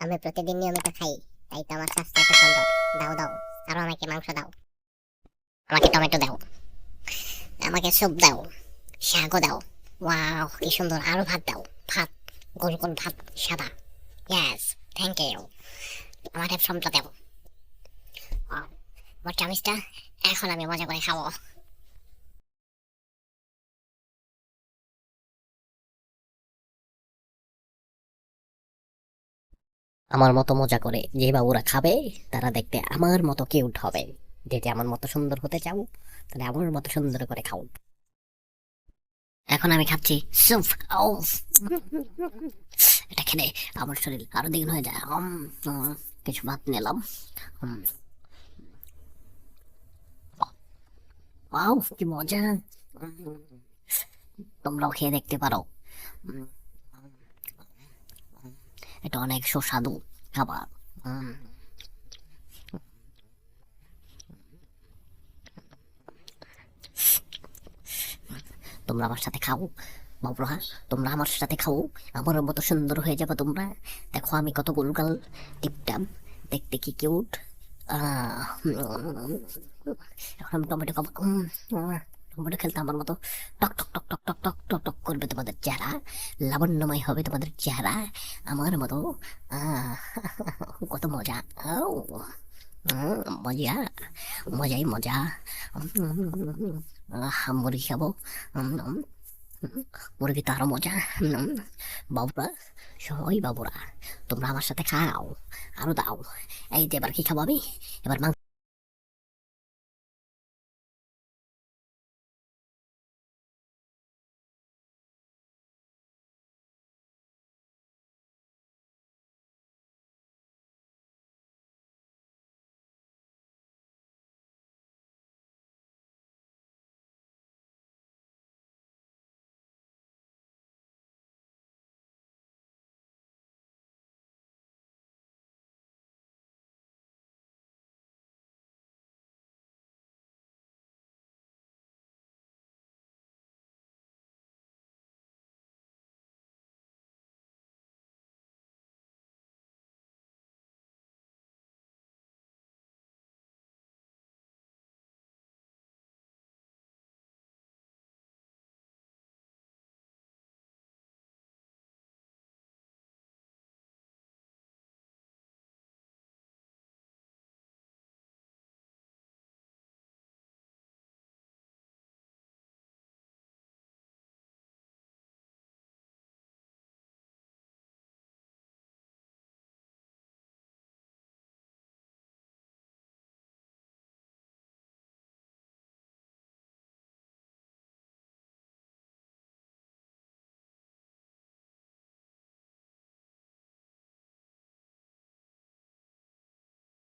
আমি প্রতিদিন নিয়মিত খাই, তাই তো আমার স্বাস্থ্য এত সুন্দর। দাও দাও, আরো আমাকে মাংস দাও, আমাকে টমেটো দাও, আমাকে স্যুপ দাও, শাকও দাও। ওয়াও, কি সুন্দর! আরো ভাত দাও, ভাত, গোল গোল ভাত, সাদা। Yes, thank you. আমাকে ফর্মটা দাও। ওয়াও, আমার চামিচটা এখন আমি মজা করে খাবো। আমার মতো মজা করে যে বাবুরা খাবে তারা দেখতে আমার মতো কিউট হবে। যদি আমার মতো সুন্দর হতে চাও তাহলে আমার মতো সুন্দর করে খাও। এখন আমি খাচ্ছি স্যুপ। ও, এটা খেলে আমার শরীর আরো দ্বিগুণ হয়ে যায়। কিছু ভাত নিলাম। উম, ওয়াও, কি মজা! উম, তোমরাও খেয়ে দেখতে পারো। উম, এটা অনেক সুস্বাদু খাবার। উম, তোমরা আমার সাথে খাও বাবুরা, তোমরা আমার সাথে খাও। আমার মতো সুন্দর হয়ে যাবে তোমরা। দেখো আমি কত গোলগাল, টিপটাপ, দেখতে কি কিউট। এখন আমি টমেটো খাবো। টমেটো খেলতে আমার মতো টক টক টক টক টক টক টক টক করবে তোমাদের চেহারা, লাবণ্যময় হবে তোমাদের চেহারা আমার মতো। আহ, কত মজা! আউ, মজা, মজাই মজা। মুরগি খাবো। উম, মুরগি তো আরো মজা। বাবুরা, সবাই বাবুরা, তোমরা আমার সাথে খাও, আরো দাও। এই যে এবার কি খাবো আমি? এবার মাংস।